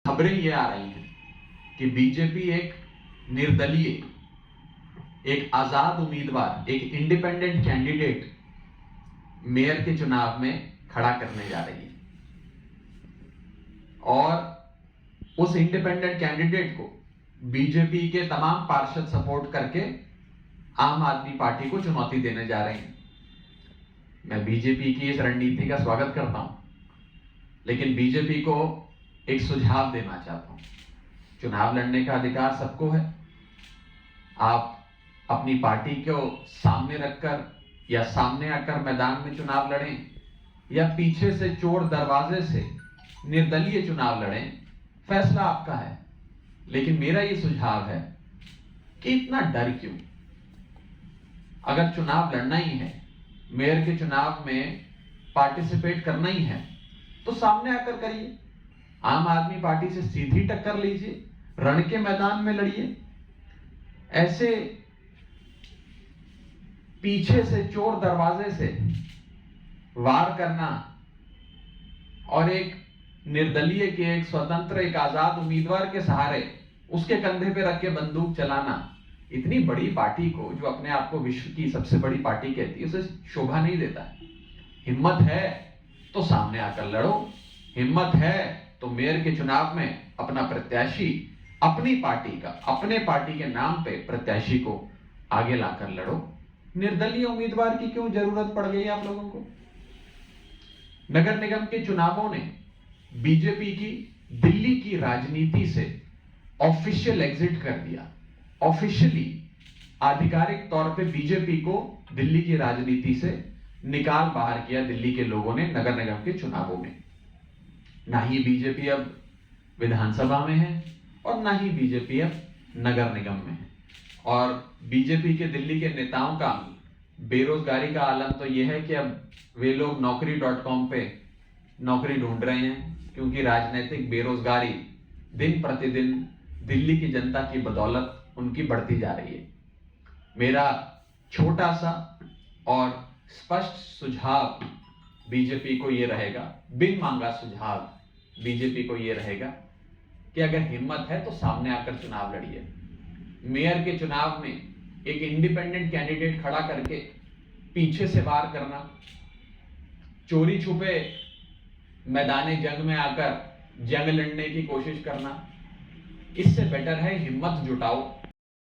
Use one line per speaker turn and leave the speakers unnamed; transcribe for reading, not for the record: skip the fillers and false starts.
खबरें ये आ रही हैं कि बीजेपी एक निर्दलीय, एक आजाद उम्मीदवार, एक इंडिपेंडेंट कैंडिडेट मेयर के चुनाव में खड़ा करने जा रही है और उस इंडिपेंडेंट कैंडिडेट को बीजेपी के तमाम पार्षद सपोर्ट करके आम आदमी पार्टी को चुनौती देने जा रहे हैं। मैं बीजेपी की इस रणनीति का स्वागत करता हूं, लेकिन बीजेपी को एक सुझाव देना चाहता हूं। चुनाव लड़ने का अधिकार सबको है। आप अपनी पार्टी को सामने रखकर या सामने आकर मैदान में चुनाव लड़ें या पीछे से चोर दरवाजे से निर्दलीय चुनाव लड़ें, फैसला आपका है। लेकिन मेरा ये सुझाव है कि इतना डर क्यों? अगर चुनाव लड़ना ही है, मेयर के चुनाव में पार्टिसिपेट करना ही है, तो सामने आकर करिए। आम आदमी पार्टी से सीधी टक्कर लीजिए, रण के मैदान में लड़िए। ऐसे पीछे से चोर दरवाजे से वार करना और एक निर्दलीय के, एक स्वतंत्र, एक आजाद उम्मीदवार के सहारे उसके कंधे पे रख के बंदूक चलाना, इतनी बड़ी पार्टी को, जो अपने आप को विश्व की सबसे बड़ी पार्टी कहती है, उसे शोभा नहीं देता है। हिम्मत है तो सामने आकर लड़ो, हिम्मत है तो मेयर के चुनाव में अपना प्रत्याशी, अपनी पार्टी का, अपने पार्टी के नाम पे प्रत्याशी को आगे लाकर लड़ो। निर्दलीय उम्मीदवार की क्यों जरूरत पड़ गई आप लोगों को? नगर निगम के चुनावों ने बीजेपी की दिल्ली की राजनीति से ऑफिशियल एग्जिट कर दिया। ऑफिशियली, आधिकारिक तौर पे बीजेपी को दिल्ली की राजनीति से निकाल बाहर किया दिल्ली के लोगों ने नगर निगम के चुनावों में। ना ही बीजेपी अब विधानसभा में है और ना ही बीजेपी अब नगर निगम में है। और बीजेपी के दिल्ली के नेताओं का बेरोजगारी का आलम तो यह है कि अब वे लोग naukri.com पे नौकरी ढूंढ रहे हैं, क्योंकि राजनीतिक बेरोजगारी दिन प्रतिदिन दिल्ली की जनता की बदौलत उनकी बढ़ती जा रही है। मेरा छोटा सा और स्पष्ट सुझाव बीजेपी को यह रहेगा, बिन मांगा सुझाव बीजेपी को यह रहेगा कि अगर हिम्मत है तो सामने आकर चुनाव लड़िए। मेयर के चुनाव में एक इंडिपेंडेंट कैंडिडेट खड़ा करके पीछे से वार करना, चोरी छुपे मैदाने जंग में आकर जंग लड़ने की कोशिश करना, इससे बेटर है हिम्मत जुटाओ,